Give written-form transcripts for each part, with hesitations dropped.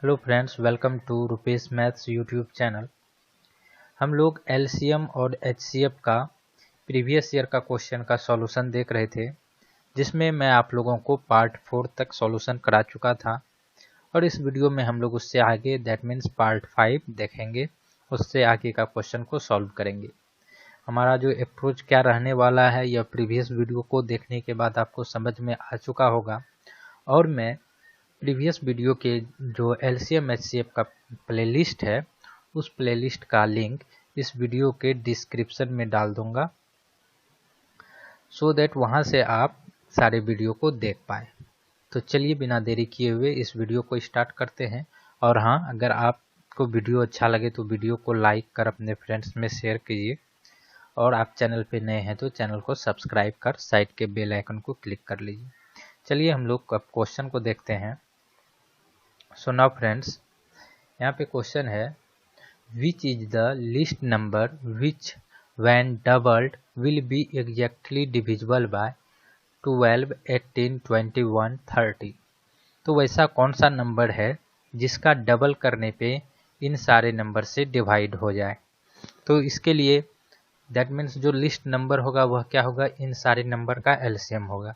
Hello friends, welcome to Rupesh maths YouTube channel. हम लोग LCM और एचसीएफ का प्रीवियस ईयर का क्वेश्चन का सॉल्यूशन देख रहे थे, जिसमें मैं आप लोगों को पार्ट 4 तक सॉल्यूशन करा चुका था और इस वीडियो में हम लोग उससे आगे दैट मीन्स पार्ट 5 देखेंगे। उससे आगे का क्वेश्चन को सॉल्व करेंगे। हमारा जो अप्रोच क्या रहने वाला है यह प्रीवियस वीडियो को देखने के बाद आपको समझ में आ चुका होगा और मैं प्रीवियस वीडियो के जो एलसीएम एचसीएफ का प्लेलिस्ट है उस प्लेलिस्ट का लिंक इस वीडियो के डिस्क्रिप्शन में डाल दूंगा, सो दैट वहां से आप सारे वीडियो को देख पाए। तो चलिए बिना देरी किए हुए इस वीडियो को स्टार्ट करते हैं। और हाँ, अगर आपको वीडियो अच्छा लगे तो वीडियो को लाइक कर अपने फ्रेंड्स में शेयर कीजिए और आप चैनल पे नए हैं तो चैनल को सब्सक्राइब कर साइड के बेल आइकन को क्लिक कर लीजिए। चलिए हम लोग अब क्वेश्चन को देखते हैं। सो नाउ फ्रेंड्स, यहाँ पे क्वेश्चन है which is the least number which when doubled will be exactly divisible by 12, 18, 21, 30। तो वैसा कौन सा नंबर है जिसका डबल करने पे इन सारे नंबर से डिवाइड हो जाए। तो इसके लिए दैट मीन्स जो लिस्ट नंबर होगा वह क्या होगा, इन सारे नंबर का एलसीएम होगा।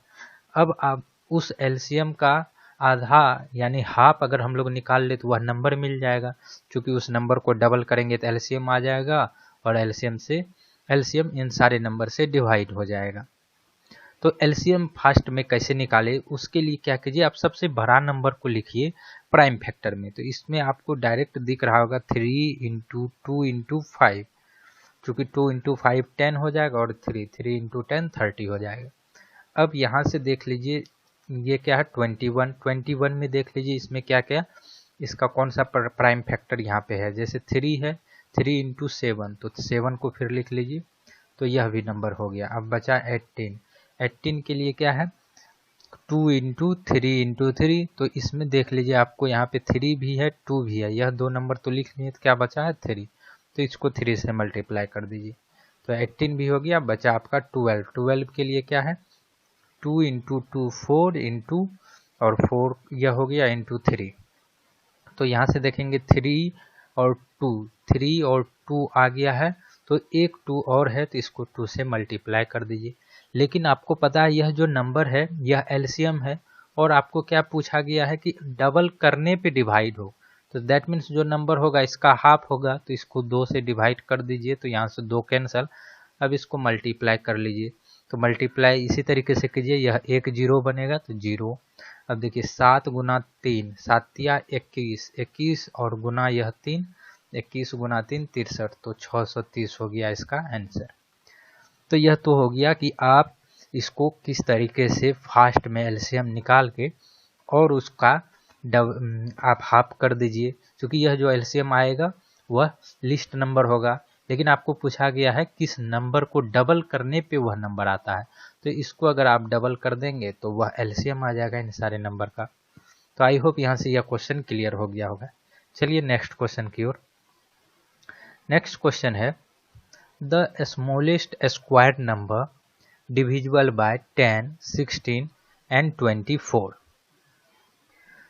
अब आप उस एलसीएम का आधा यानी हाफ अगर हम लोग निकाल ले तो वह नंबर मिल जाएगा, क्योंकि उस नंबर को डबल करेंगे तो एलसीएम आ जाएगा और एलसीएम इन सारे नंबर से डिवाइड हो जाएगा। तो एलसीएम फास्ट में कैसे निकाले, उसके लिए क्या कीजिए, आप सबसे बड़ा नंबर को लिखिए प्राइम फैक्टर में। तो इसमें आपको डायरेक्ट दिख रहा होगा 3 इंटू 2 इंटू 5, चूँकि 2 इंटू 5 10 हो जाएगा और 3 इंटू 10 30 हो जाएगा। अब यहाँ से देख लीजिए ये क्या है 21 में देख लीजिए इसमें क्या क्या, इसका कौन सा प्राइम फैक्टर यहाँ पे है। जैसे 3 है, 3 इंटू 7 तो 7 को फिर लिख लीजिए, तो यह भी नंबर हो गया। अब बचा 18 के लिए क्या है 2 इंटू 3 इंटू 3, तो इसमें देख लीजिए आपको यहाँ पे 3 भी है 2 भी है, यह दो नंबर तो लिख लिए, तो क्या बचा है 3, तो इसको 3 से मल्टीप्लाई कर दीजिए। तो 18 भी हो गया, बचा आपका 12 के लिए क्या है 2 इंटू 2 4 इंटू और 4 यह हो गया इंटू 3। तो यहाँ से देखेंगे 3 और 2 आ गया है, तो एक 2 और है तो इसको 2 से मल्टीप्लाई कर दीजिए। लेकिन आपको पता है यह जो नंबर है यह एलसीएम है और आपको क्या पूछा गया है कि डबल करने पे डिवाइड हो, तो दैट मीन्स जो नंबर होगा इसका हाफ होगा, तो इसको 2 से डिवाइड कर दीजिए, तो यहाँ से 2 कैंसल। अब इसको मल्टीप्लाई कर लीजिए, तो मल्टीप्लाई इसी तरीके से कीजिए, यह एक 0 बनेगा तो 0। अब देखिए 7 गुना 3, 7 या 21 और गुना यह 3, 21 गुना 3 63, तो 630 हो गया इसका आंसर। तो यह तो हो गया कि आप इसको किस तरीके से फास्ट में एलसीएम निकाल के और उसका आप हाफ कर दीजिए, क्योंकि यह जो एलसीएम आएगा वह लिस्ट नंबर होगा, लेकिन आपको पूछा गया है किस नंबर को डबल करने पे वह नंबर आता है। तो इसको अगर आप डबल कर देंगे तो वह एलसीएम आ जाएगा इन सारे नंबर का। तो आई होप यहाँ से यह क्वेश्चन क्लियर हो गया होगा। चलिए नेक्स्ट क्वेश्चन की ओर। नेक्स्ट क्वेश्चन है the smallest square number divisible by 10, 16 and 24।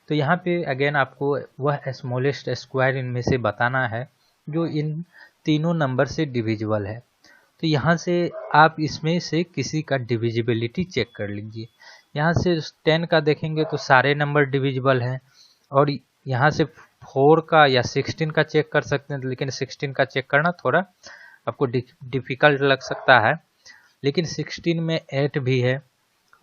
तो यहाँ पे अगेन आपको वह स्मॉलेस्ट स्क्वायर इनमें से बताना है जो इन तीनों नंबर से डिविजिबल है। तो यहाँ से आप इसमें से किसी का डिविजिबिलिटी चेक कर लीजिए। यहाँ से 10 का देखेंगे तो सारे नंबर डिविजिबल हैं, और यहाँ से 4 का या 16 का चेक कर सकते हैं, लेकिन 16 का चेक करना थोड़ा आपको डिफिकल्ट लग सकता है। लेकिन 16 में 8 भी है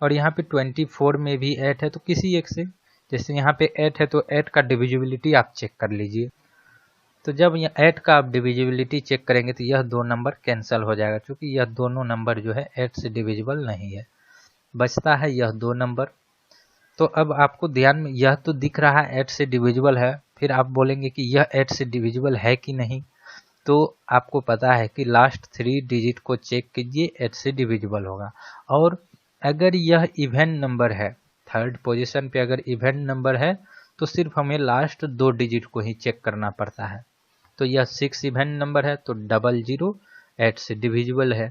और यहाँ पे 24 में भी 8 है, तो किसी एक से, जैसे यहाँ पे 8 है तो 8 का डिविजिबिलिटी आप चेक कर लीजिए। तो जब यह 8 का आप डिविजिबिलिटी चेक करेंगे तो यह दो नंबर कैंसिल हो जाएगा, क्योंकि यह दोनों नंबर जो है 8 से डिविजिबल नहीं है, बचता है यह दो नंबर। तो अब आपको ध्यान में यह तो दिख रहा है 8 से डिविजिबल है, फिर आप बोलेंगे कि यह 8 से डिविजिबल है कि नहीं। तो आपको पता है कि लास्ट 3 डिजिट को चेक कीजिए, 8 से डिविजिबल होगा। और अगर यह इवन नंबर है, थर्ड पोजीशन पे अगर इवन नंबर है तो सिर्फ हमें लास्ट 2 डिजिट को ही चेक करना पड़ता है। तो यह 6 इवन नंबर है तो 00 8 से डिविजिबल है,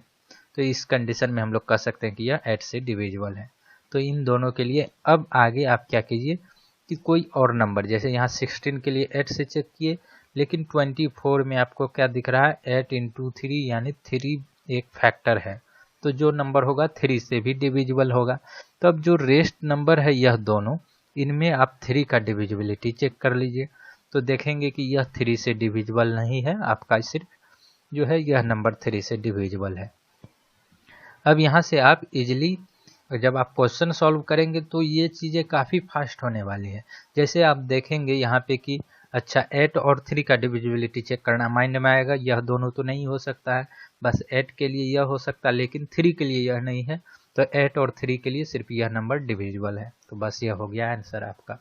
तो इस कंडीशन में हम लोग कह सकते हैं कि यह 8 से डिविजिबल है। तो इन दोनों के लिए अब आगे आप क्या कीजिए कि कोई और नंबर, जैसे यहाँ 16 के लिए 8 से चेक किए, लेकिन 24 में आपको क्या दिख रहा है 8 इंटू 3 यानी 3 एक फैक्टर है, तो जो नंबर होगा 3 से भी डिविजिबल होगा। तो अब जो रेस्ट नंबर है यह दोनों, इनमें आप 3 का डिविजिबिलिटी चेक कर लीजिए, तो देखेंगे कि यह 3 से डिविजिबल नहीं है, आपका सिर्फ जो है यह नंबर 3 से डिविजिबल है। अब यहाँ से आप इजिली जब आप क्वेश्चन सॉल्व करेंगे तो ये चीज़ें काफ़ी फास्ट होने वाली है। जैसे आप देखेंगे यहाँ पे कि अच्छा 8 और 3 का डिविजिबिलिटी चेक करना माइंड में आएगा, यह दोनों तो नहीं हो सकता है, बस 8 के लिए यह हो सकता है लेकिन 3 के लिए यह नहीं है, तो 8 और 3 के लिए सिर्फ यह नंबर डिविजिबल है। तो बस यह हो गया आंसर आपका।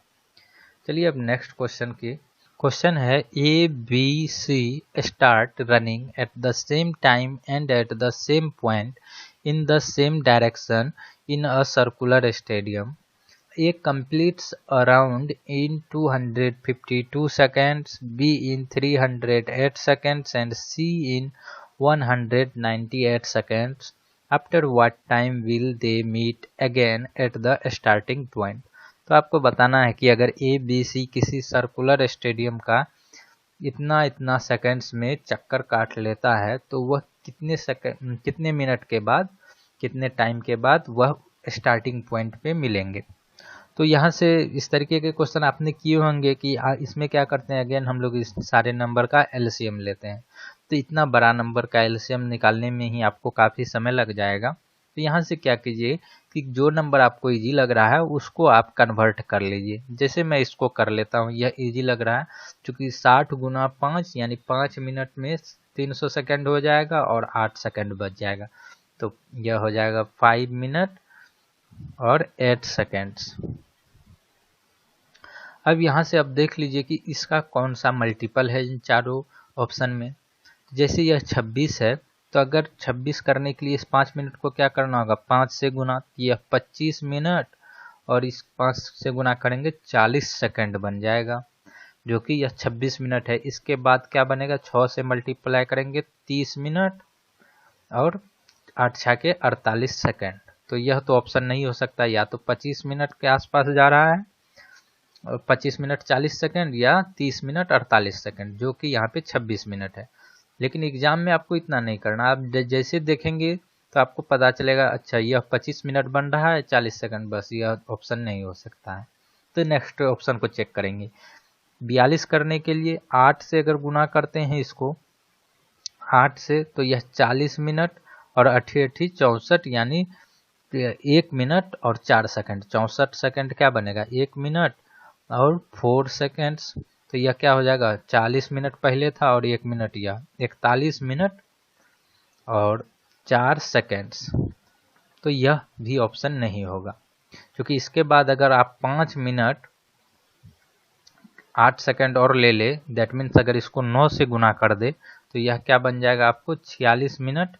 चलिए अब नेक्स्ट क्वेश्चन की क्वेश्चन है A B C start running at the same time and at the same point in the same direction in a circular stadium. A completes a round in 252 seconds, B in 308 seconds and C in 198 seconds. After what time will they meet again at the starting point? तो आपको बताना है कि अगर ए B सी किसी circular stadium का इतना seconds में चक्कर काट लेता है तो वह कितने मिनट के बाद, कितने टाइम के बाद वह स्टार्टिंग पॉइंट पे मिलेंगे। तो यहाँ से इस तरीके के क्वेश्चन आपने किए होंगे कि इसमें क्या करते हैं, अगेन हम लोग इस सारे नंबर का एलसीएम लेते हैं, तो इतना बड़ा नंबर का एलसीएम निकालने में ही आपको काफ़ी समय लग जाएगा। तो यहाँ से क्या कीजिए कि जो नंबर आपको इजी लग रहा है उसको आप कन्वर्ट कर लीजिए। जैसे मैं इसको कर लेता हूँ, यह इजी लग रहा है क्योंकि 60 गुना 5 यानी 5 मिनट में 300 सेकंड हो जाएगा और 8 सेकंड बच जाएगा, तो यह हो जाएगा 5 मिनट और 8 सेकंड्स। अब यहाँ से आप देख लीजिए कि इसका कौन सा मल्टीपल है इन चारों ऑप्शन में। जैसे यह 26 है, तो अगर 26 करने के लिए इस 5 मिनट को क्या करना होगा 5 से गुना, यह 25 मिनट और इस 5 से गुना करेंगे 40 सेकंड बन जाएगा, जो कि यह 26 मिनट है। इसके बाद क्या बनेगा 6 से मल्टीप्लाई करेंगे 30 मिनट और 8 6 के 48 सेकंड। तो यह तो ऑप्शन नहीं हो सकता, या तो 25 मिनट के आसपास जा रहा है और 25 मिनट 40 सेकंड या 30 मिनट 48 सेकंड, जो कि यहाँ पे 26 मिनट है। लेकिन एग्जाम में आपको इतना नहीं करना, आप जैसे देखेंगे तो आपको पता चलेगा अच्छा यह 25 मिनट बन रहा है 40 सेकंड, बस यह ऑप्शन नहीं हो सकता है। तो नेक्स्ट ऑप्शन को चेक करेंगे। 42 करने के लिए 8 से अगर गुना करते हैं इसको 8 से, तो यह 40 मिनट और 8 8 64 यानी 1 मिनट और 4 सेकंड, 64 सेकंड क्या बनेगा 1 मिनट और 4 सेकंड्स। तो यह क्या हो जाएगा 40 मिनट पहले था और 1 मिनट, यह 41 मिनट और 4 सेकंड्स। तो यह भी ऑप्शन नहीं होगा, क्योंकि इसके बाद अगर आप 5 मिनट 8 सेकंड और ले ले, दैट मीन्स अगर इसको 9 से गुना कर दे तो यह क्या बन जाएगा आपको 46 मिनट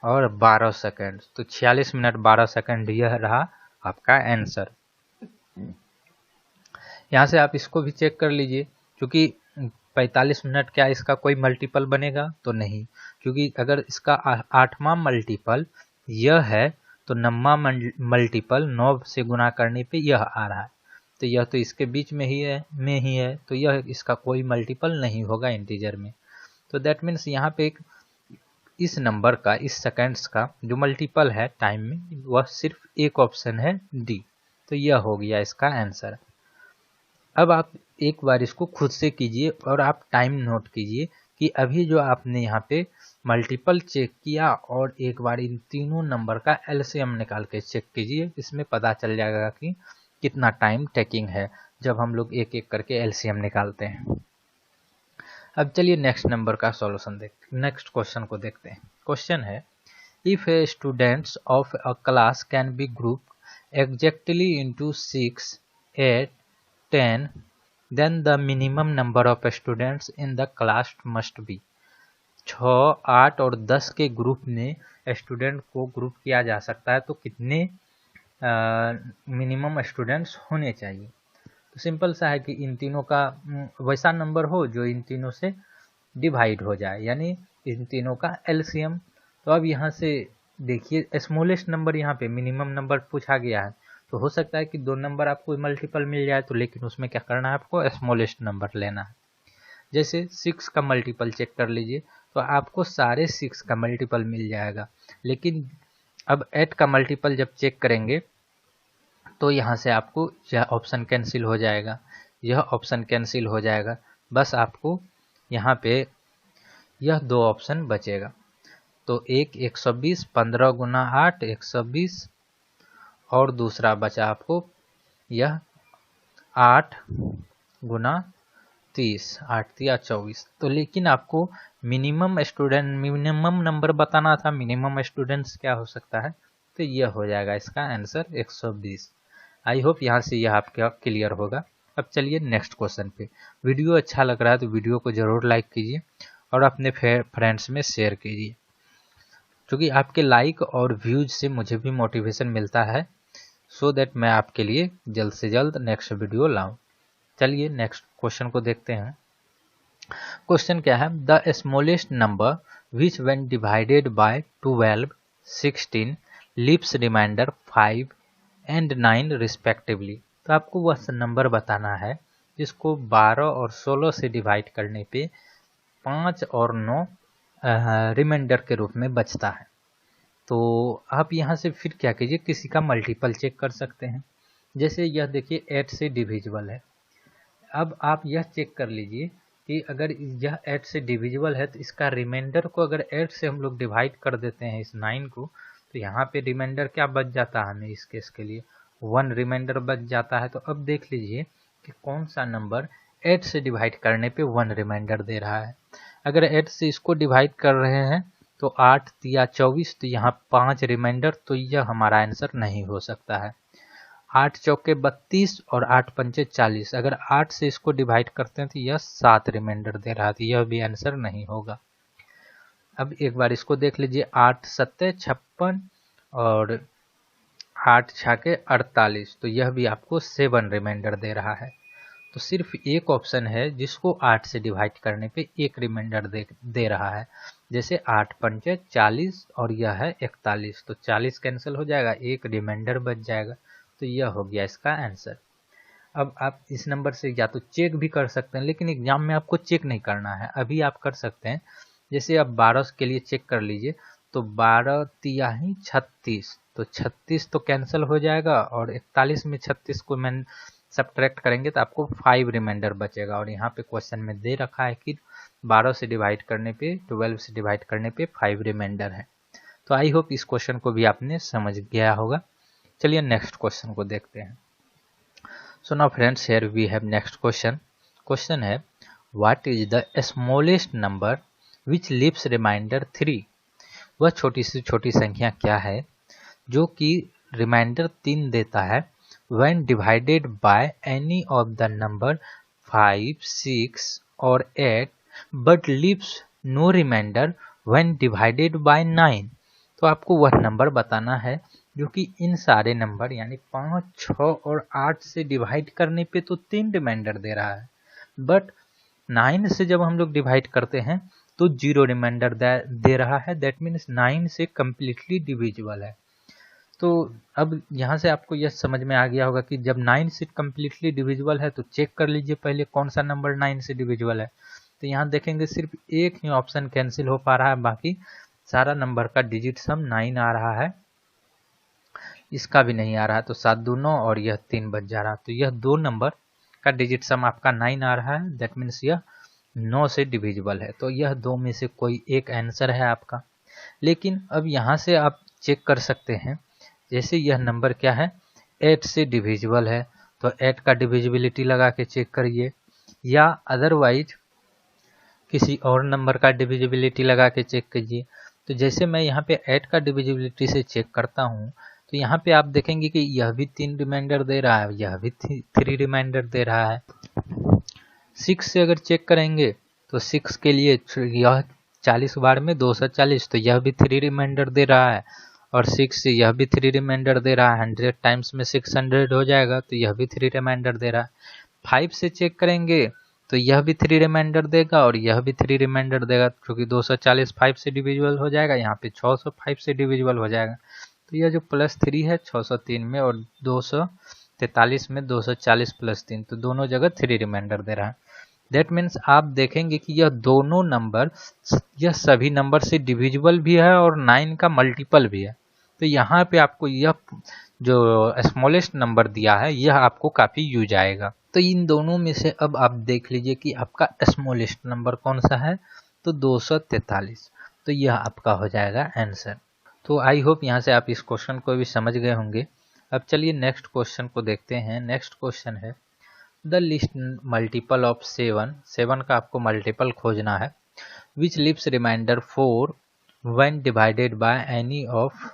और 12 सेकंड। तो 46 मिनट 12 सेकंड यह रहा आपका आंसर। यहाँ से आप इसको भी चेक कर लीजिए, क्योंकि 45 मिनट क्या इसका कोई मल्टीपल बनेगा तो नहीं, क्योंकि अगर इसका 8वां मल्टीपल यह है तो 9वां मल्टीपल 9 से गुना करने पे यह आ रहा है, तो यह तो इसके बीच में ही है, तो यह इसका कोई मल्टीपल नहीं होगा इंटीजर में। तो दैट मीन्स यहाँ पे इस नंबर का, इस सेकंड्स का जो मल्टीपल है टाइम में, वह सिर्फ एक ऑप्शन है डी। तो यह हो गया इसका आंसर। अब आप एक बार इसको खुद से कीजिए और आप टाइम नोट कीजिए कि अभी जो आपने यहाँ पे मल्टीपल चेक किया और एक बार इन तीनों नंबर का एलसीएम निकाल के चेक कीजिए, इसमें पता चल जाएगा कि कितना टाइम टेकिंग है जब हम लोग एक एक करके एलसीएम निकालते हैं। अब चलिए नेक्स्ट नंबर का सॉल्यूशन नेक्स्ट क्वेश्चन को देखते हैं। क्वेश्चन है if A students of a class can be group exactly into 6 8 10 then the minimum number of students in the class must be। 6 8 और 10 के ग्रुप में स्टूडेंट को ग्रुप किया जा सकता है, तो कितने मिनिमम स्टूडेंट्स होने चाहिए। तो सिंपल सा है कि इन तीनों का वैसा नंबर हो जो इन तीनों से डिवाइड हो जाए, यानी इन तीनों का एलसीएम। तो अब यहाँ से देखिए स्मॉलेस्ट नंबर यहाँ पे मिनिमम नंबर पूछा गया है, तो हो सकता है कि 2 नंबर आपको मल्टीपल मिल जाए, तो लेकिन उसमें क्या करना है, आपको स्मॉलेस्ट नंबर लेना है। जैसे 6 का मल्टीपल चेक कर लीजिए, तो आपको सारे 6 का मल्टीपल मिल जाएगा। लेकिन अब 8 का मल्टीपल जब चेक करेंगे तो यहाँ से आपको यह ऑप्शन कैंसिल हो जाएगा, यह ऑप्शन कैंसिल हो जाएगा। बस आपको यहाँ पे यह 2 ऑप्शन बचेगा। तो एक 120, 15 गुना 8 120, और दूसरा बचा आपको यह 8 गुना 30, 8 तिया 24। तो लेकिन आपको मिनिमम नंबर बताना था, मिनिमम स्टूडेंट्स क्या हो सकता है, तो यह हो जाएगा इसका आंसर 120। आई होप यहाँ से यह आपका क्लियर होगा। अब चलिए नेक्स्ट क्वेश्चन पे। वीडियो अच्छा लग रहा है तो वीडियो को जरूर लाइक कीजिए और अपने फ्रेंड्स में शेयर कीजिए, क्योंकि आपके लाइक और व्यूज से मुझे भी मोटिवेशन मिलता है, सो दैट मैं आपके लिए जल्द से जल्द नेक्स्ट वीडियो लाऊं। चलिए नेक्स्ट क्वेश्चन को देखते हैं। क्वेश्चन क्या है, the smallest number which when divided by 12, 16 leaves remainder 5 and 9 respectively. तो आपको वह नंबर बताना है जिसको 12 और 16 से डिवाइड करने पे 5 और 9 रिमाइंडर के रूप में बचता है। तो आप यहाँ से फिर क्या कीजिए, किसी का मल्टीपल चेक कर सकते हैं। जैसे यह देखिए 8 से डिविजिबल है। अब आप यह चेक कर लीजिए कि अगर यह 8 से डिविजिबल है तो इसका रिमाइंडर को अगर 8 से हम लोग डिवाइड कर देते हैं इस 9 को, तो यहाँ पे रिमाइंडर क्या बच जाता है हमें, इस केस के लिए 1 रिमाइंडर बच जाता है। तो अब देख लीजिए कि कौन सा नंबर 8 से डिवाइड करने पे 1 रिमाइंडर दे रहा है। अगर 8 से इसको डिवाइड कर रहे हैं तो 8 तिया 24, तो यहाँ 5 रिमाइंडर, तो यह हमारा आंसर नहीं हो सकता है। 8 चौके 32 और 8 पंचे 40, अगर 8 से इसको डिवाइड करते हैं तो यह 7 रिमाइंडर दे रहा था, यह भी आंसर नहीं होगा। अब एक बार इसको देख लीजिए, 8 सत्ते 56 और 8 छाके 48, तो यह भी आपको 7 रिमाइंडर दे रहा है। तो सिर्फ एक ऑप्शन है जिसको 8 से डिवाइड करने पे 1 रिमाइंडर दे रहा है। जैसे 8 पंचे 40 और यह है 41, तो 40 कैंसिल हो जाएगा, 1 रिमाइंडर बच जाएगा। तो यह हो गया इसका आंसर। अब आप इस नंबर से या तो चेक भी कर सकते हैं, लेकिन एग्जाम में आपको चेक नहीं करना है, अभी आप कर सकते हैं। जैसे आप 12 के लिए चेक कर लीजिए, तो 12 तियाही 36, तो 36 तो कैंसिल हो जाएगा, और 41 में 36 को मैं सब्ट्रैक्ट करेंगे तो आपको 5 रिमाइंडर बचेगा। और यहाँ पे क्वेश्चन में दे रखा है कि 12 से डिवाइड करने पे 12 से डिवाइड करने पे 5 रिमाइंडर है। तो आई होप इस क्वेश्चन को भी आपने समझ गया होगा। चलिए नेक्स्ट क्वेश्चन को देखते हैं। So now friends, here we have next question. Question है, what is the smallest number which leaves remainder 3। वह छोटी से छोटी संख्या क्या है जो कि रिमाइंडर 3 देता है when divided by any of the number 5, 6 or 8 but leaves no remainder when divided by 9। तो आपको वह नंबर बताना है जो कि इन सारे नंबर यानी 5, 6 और 8 से डिवाइड करने पे तो 3 रिमाइंडर दे रहा है, बट 9 से जब हम लोग डिवाइड करते हैं तो 0 रिमाइंडर दे रहा है। दैट मीन्स 9 से कम्प्लीटली डिविजिबल है। तो अब यहाँ से आपको यह समझ में आ गया होगा कि जब 9 से कम्प्लीटली डिविजिबल है तो चेक कर लीजिए पहले कौन सा नंबर 9 से डिविजिबल है। तो यहाँ देखेंगे सिर्फ एक ही ऑप्शन कैंसिल हो पा रहा है, बाकी सारा नंबर का डिजिट सम 9 आ रहा है, इसका भी नहीं आ रहा है। तो 7 2 9 और यह 3 बच जा रहा है। तो यह 2 नंबर का डिजिट सम आपका 9 आ रहा है, दैट मीन्स यह 9 से डिविजिबल है। तो यह 2 में से कोई एक आंसर है आपका। लेकिन अब यहाँ से आप चेक कर सकते हैं, जैसे यह नंबर क्या है 8 से डिविजिबल है, तो 8 का डिविजिबिलिटी लगा के चेक करिए, या अदरवाइज किसी और नंबर का डिविजिबिलिटी लगा के चेक कीजिए। तो जैसे मैं यहाँ पे 8 का डिविजिबिलिटी से चेक करता हूँ, तो यहाँ पे आप देखेंगे कि यह भी 3 रिमाइंडर दे रहा है, यह भी 3 रिमाइंडर दे रहा है। 6 से अगर चेक करेंगे तो 6 के लिए यह 40 बार में 240, तो यह भी 3 रिमाइंडर दे रहा है, और 6 से यह भी 3 रिमाइंडर दे रहा है, 100 टाइम्स में 600 हो जाएगा, तो यह भी 3 रिमाइंडर दे रहा है। 5 से चेक करेंगे तो यह भी 3 रिमाइंडर देगा और यह भी 3 रिमाइंडर देगा, क्योंकि 240 5 से डिविजिबल हो जाएगा, यहाँ पे 600 5 से डिविजिबल हो जाएगा। तो यह जो +3 है 603 में और 243 में 240 + 3, तो दोनों जगह 3 रिमाइंडर दे रहा है। दैट मीन्स आप देखेंगे कि यह दोनों नंबर, यह सभी नंबर से डिविजिबल भी है और 9 का मल्टीपल भी है। तो यहाँ पे आपको यह जो स्मॉलेस्ट नंबर दिया है यह आपको काफ़ी यूज आएगा। तो इन दोनों में से अब आप देख लीजिए कि आपका स्मॉलेस्ट नंबर कौन सा है, तो 243। तो यह आपका हो जाएगा आंसर। तो आई होप यहाँ से आप इस क्वेश्चन को भी समझ गए होंगे। अब चलिए नेक्स्ट क्वेश्चन को देखते हैं। नेक्स्ट क्वेश्चन है द लिस्ट मल्टीपल ऑफ 7 का आपको मल्टीपल खोजना है, which leaves remainder 4 when divided by any of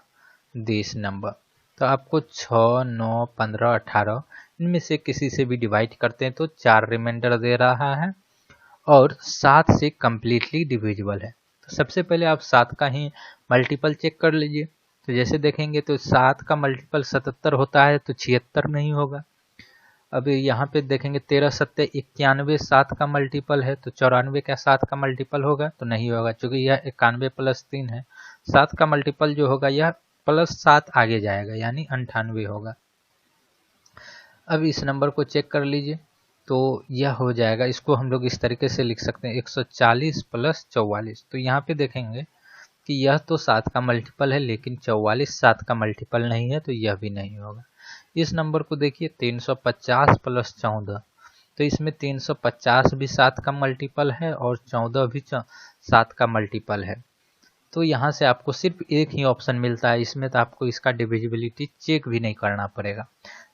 this number. तो आपको 6, 9, 15, 18 इनमें से किसी से भी डिवाइड करते हैं तो 4 रिमाइंडर दे रहा है और 7 से कम्प्लीटली डिविजिबल है। तो सबसे पहले आप 7 का ही मल्टीपल चेक कर लीजिए। तो जैसे देखेंगे तो 7 का मल्टीपल 77 होता है, तो 76 नहीं होगा। अभी यहाँ पे देखेंगे 13 7 91, 7 का मल्टीपल है, तो 94 क्या 7 का मल्टीपल होगा, तो नहीं होगा, क्योंकि यह 91 + 3 है। 7 का मल्टीपल जो होगा यह +7 आगे जाएगा, यानी 98 होगा। अब इस नंबर को चेक कर लीजिए, तो यह हो जाएगा, इसको हम लोग इस तरीके से लिख सकते हैं 140 + 44। तो यहाँ पे देखेंगे कि यह तो 7 का मल्टीपल है, लेकिन 44 7 का मल्टीपल नहीं है, तो यह भी नहीं होगा। इस नंबर को देखिए 350 + 14, तो इसमें 350 भी 7 का मल्टीपल है और 14 भी 7 का मल्टीपल है। तो यहाँ से आपको सिर्फ एक ही ऑप्शन मिलता है इसमें, तो आपको इसका डिविजिबिलिटी चेक भी नहीं करना पड़ेगा,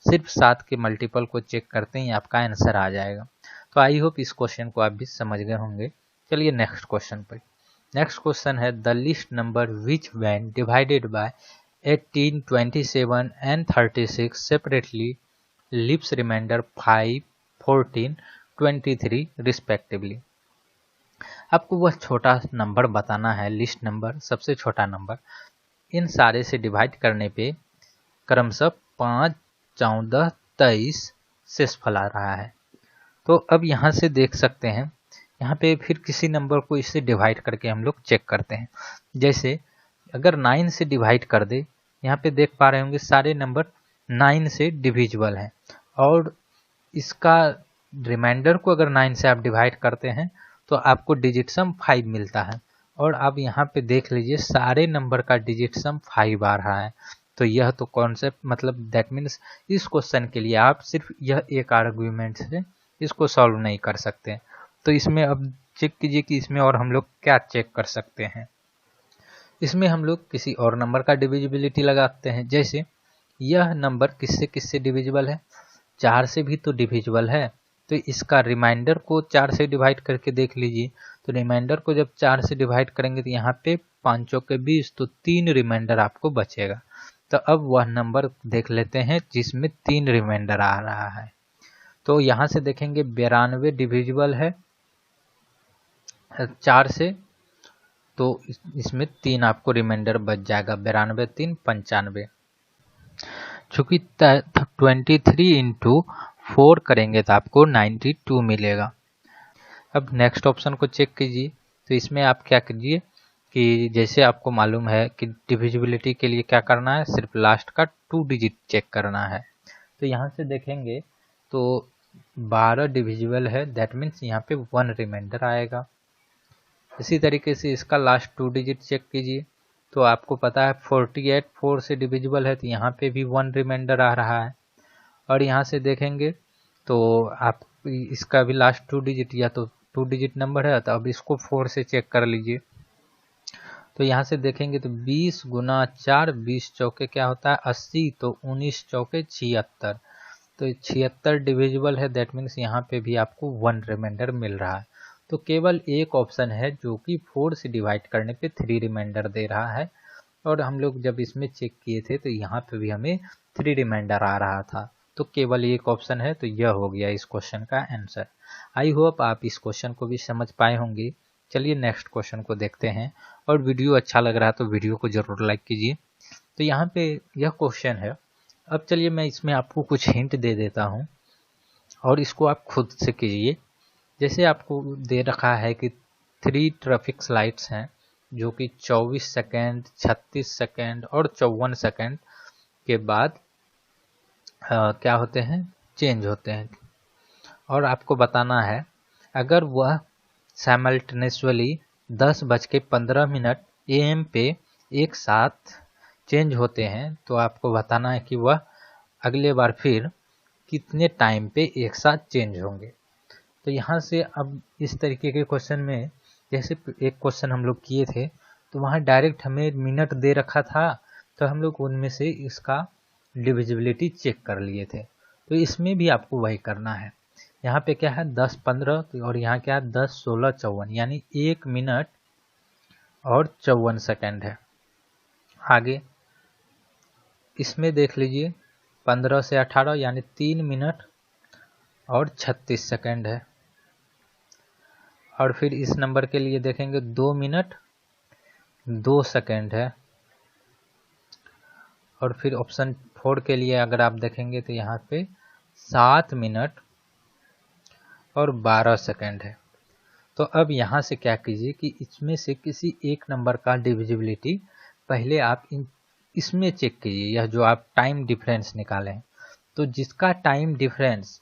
सिर्फ 7 के मल्टीपल को चेक करते ही आपका आंसर आ जाएगा। तो आई होप इस क्वेश्चन को आप भी समझ गए होंगे। चलिए नेक्स्ट क्वेश्चन पर। नेक्स्ट क्वेश्चन है the least number which when divided by 18, 27 and 36 separately leaves remainder 5, 14, 23 respectively. आपको वह छोटा नंबर बताना है, लिस्ट नंबर सबसे छोटा नंबर, इन सारे से डिवाइड करने पे क्रमशः 5, 14, 23 शेषफल आ रहा है। तो अब यहाँ से देख सकते हैं, यहाँ पे फिर किसी नंबर को इससे डिवाइड करके हम लोग चेक करते हैं। जैसे अगर 9 से डिवाइड कर दे, यहाँ पे देख पा रहे होंगे सारे नंबर 9 से डिविजिबल हैं, और इसका रिमाइंडर को अगर 9 से आप डिवाइड करते हैं तो आपको डिजिट सम 5 मिलता है। और आप यहाँ पे देख लीजिए सारे नंबर का डिजिट सम 5 आ रहा है। तो यह तो कॉन्सेप्ट, मतलब दैट मीन्स इस क्वेश्चन के लिए आप सिर्फ यह एक आर्गुमेंट से इसको सॉल्व नहीं कर सकते। तो इसमें अब चेक कीजिए कि इसमें और हम लोग क्या चेक कर सकते हैं। इसमें हम लोग किसी और नंबर का डिविजिबिलिटी लगाते हैं। जैसे यह नंबर किससे किससे डिविजिबल है, 4 से भी तो डिविजिबल है, तो इसका रिमाइंडर को 4 से डिवाइड करके देख लीजिए। तो रिमाइंडर को जब 4 से डिवाइड करेंगे तो यहाँ पे 5 चौके 20, तो 3 रिमाइंडर आपको बचेगा। तो अब वह नंबर देख लेते हैं जिसमें 3 रिमाइंडर आ रहा है। तो यहाँ से देखेंगे 92 डिविजिबल है 4 से, तो इसमें 3 आपको रिमाइंडर बच जाएगा, 92 3 95। चूंकि 23 इंटू 4 करेंगे तो आपको 92 मिलेगा। अब नेक्स्ट ऑप्शन को चेक कीजिए। तो इसमें आप क्या कीजिए कि जैसे आपको मालूम है कि डिविजिबिलिटी के लिए क्या करना है, सिर्फ लास्ट का 2 डिजिट चेक करना है। तो यहाँ से देखेंगे तो 12 डिविजिबल है, दैट मीन्स यहाँ पे 1 रिमाइंडर आएगा। इसी तरीके से इसका लास्ट 2 डिजिट चेक कीजिए। तो आपको पता है 48 4 से डिविजिबल है, तो यहाँ पे भी 1 रिमाइंडर आ रहा है। और यहाँ से देखेंगे तो आप इसका भी लास्ट 2 डिजिट या तो 2 डिजिट नंबर है, तो अब इसको 4 से चेक कर लीजिए। तो यहाँ से देखेंगे तो 20 गुना 4, 20 चौके क्या होता है 80, तो 19 चौके 76, तो 76 डिविजिबल है, दैट मीन्स यहाँ पे भी आपको 1 रिमाइंडर मिल रहा है। तो केवल एक ऑप्शन है जो कि 4 से डिवाइड करने पे 3 रिमाइंडर दे रहा है, और हम लोग जब इसमें चेक किए थे तो यहाँ पे भी हमें 3 रिमाइंडर आ रहा था। तो केवल एक ऑप्शन है, तो यह हो गया इस क्वेश्चन का आंसर। आई होप आप इस क्वेश्चन को भी समझ पाए होंगे। चलिए नेक्स्ट क्वेश्चन को देखते हैं, और वीडियो अच्छा लग रहा है तो वीडियो को जरूर लाइक कीजिए। तो यहाँ पे यह क्वेश्चन है। अब चलिए मैं इसमें आपको कुछ हिंट दे देता हूँ और इसको आप खुद से कीजिए। जैसे आपको दे रखा है कि 3 ट्रैफिक लाइट्स हैं, जो कि 24 सेकेंड, 36 सेकेंड और 54 सेकेंड के बाद क्या होते हैं, चेंज होते हैं। और आपको बताना है अगर वह साइमल्टेनियसली 10:15 AM पे एक साथ चेंज होते हैं तो आपको बताना है कि वह अगले बार फिर कितने टाइम पे एक साथ चेंज होंगे। तो यहाँ से अब इस तरीके के क्वेश्चन में, जैसे एक क्वेश्चन हम लोग किए थे तो वहाँ डायरेक्ट हमें मिनट दे रखा था, तो हम लोग उनमें से इसका डिविजिबिलिटी चेक कर लिए थे। तो इसमें भी आपको वही करना है। यहाँ पे क्या है 10:15 और यहाँ क्या है 10:16:54, यानी 1 मिनट और 54 सेकेंड है। आगे इसमें देख लीजिए 15 से 18 यानी 3 मिनट और 36 सेकेंड है। और फिर इस नंबर के लिए देखेंगे 2 मिनट 2 सेकेंड है। और फिर ऑप्शन 4 के लिए अगर आप देखेंगे तो यहाँ पे 7 मिनट और 12 सेकेंड है। तो अब यहाँ से क्या कीजिए कि इसमें से किसी एक नंबर का डिविजिबिलिटी पहले आप इसमें चेक कीजिए, यह जो आप टाइम डिफरेंस निकालें, तो जिसका टाइम डिफरेंस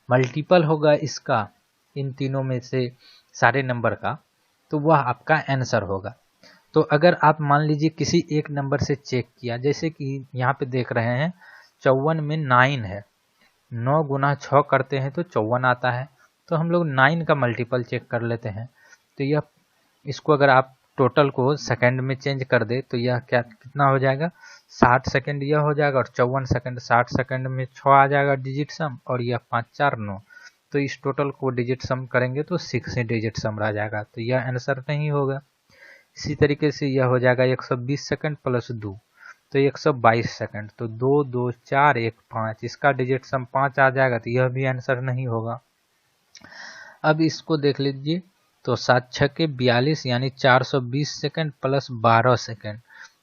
मल्टीपल होगा इसका, इन तीनों में से सारे नंबर का, तो वह आपका आंसर होगा। तो अगर आप मान लीजिए किसी एक नंबर से चेक किया, जैसे कि यहाँ पे देख रहे हैं 54 में 9 है, 9 गुना 6 करते हैं तो 54 आता है। तो हम लोग 9 का मल्टीपल चेक कर लेते हैं। तो यह इसको अगर आप टोटल को सेकंड में चेंज कर दे तो यह क्या कितना हो जाएगा 60 सेकंड यह हो जाएगा, और 54 सेकंड, 60 सेकंड में 6 आ जाएगा डिजिट सम, और यह 5 4 9। तो इस टोटल को डिजिट सम करेंगे तो 6 ही डिजिट सम रह जाएगा, तो यह आंसर नहीं होगा। इसी तरीके से यह हो जाएगा 120 सेकंड प्लस 2 तो 122 सेकंड, तो 2 2 4 1 5, इसका डिजिट सम 5 आ जाएगा, तो यह भी आंसर नहीं होगा। अब इसको देख लीजिए तो 7 6 के 42 यानी 420 सेकंड प्लस 12 सेकंड,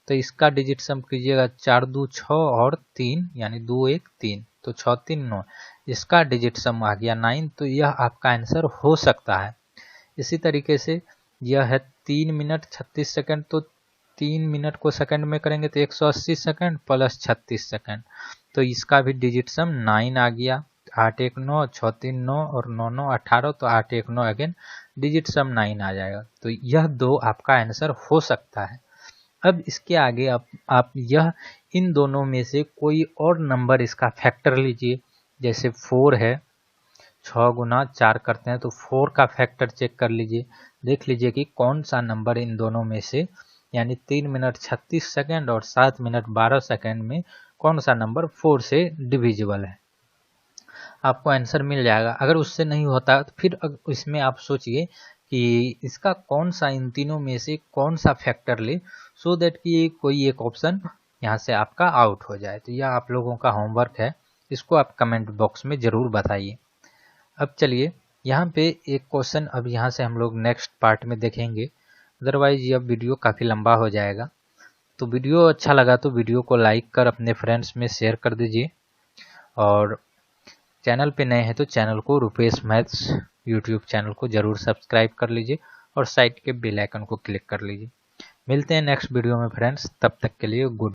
तो इसका डिजिट सम कीजिएगा 4 2 6 और 3 यानी 2 1 3, तो 6 3 9, इसका डिजिट सम आ गया 9, तो यह आपका आंसर हो सकता है। इसी तरीके से यह है 3 मिनट 36 सेकंड, तो 3 मिनट को सेकंड में करेंगे तो 180 सेकंड प्लस 36 सेकंड, तो इसका भी डिजिट सम 9 आ गया। 8 1 9, 6 3 9 और 9 9 18, तो 8 1 9 अगेन डिजिट सम 9 आ जाएगा। तो यह 2 आपका आंसर हो सकता है। अब इसके आगे आप यह इन दोनों में से कोई और नंबर इसका फैक्टर लीजिए, जैसे 4 है, 6 गुना 4 करते हैं तो 4 का फैक्टर चेक कर लीजिए, देख लीजिए कि कौन सा नंबर इन दोनों में से, यानी 3 मिनट 36 सेकंड और 7 मिनट 12 सेकंड में कौन सा नंबर 4 से डिविजिबल है। आपको आंसर मिल जाएगा। अगर उससे नहीं होता तो फिर इसमें आप सोचिए कि इसका कौन सा इन तीनों में से कौन सा फैक्टर ले, सो दैट कि कोई एक ऑप्शन यहाँ से आपका आउट हो जाए। तो यह आप लोगों का होमवर्क है, इसको आप कमेंट बॉक्स में ज़रूर बताइए। अब चलिए यहाँ पे एक क्वेश्चन अब यहाँ से हम लोग नेक्स्ट पार्ट में देखेंगे, अदरवाइज यह वीडियो काफ़ी लंबा हो जाएगा। तो वीडियो अच्छा लगा तो वीडियो को लाइक कर अपने फ्रेंड्स में शेयर कर दीजिए, और चैनल पे नए हैं तो चैनल को रुपेश मैथ्स यूट्यूब चैनल को ज़रूर सब्सक्राइब कर लीजिए, और साइड के बेल आइकन को क्लिक कर लीजिए। मिलते हैं नेक्स्ट वीडियो में फ्रेंड्स, तब तक के लिए गुड।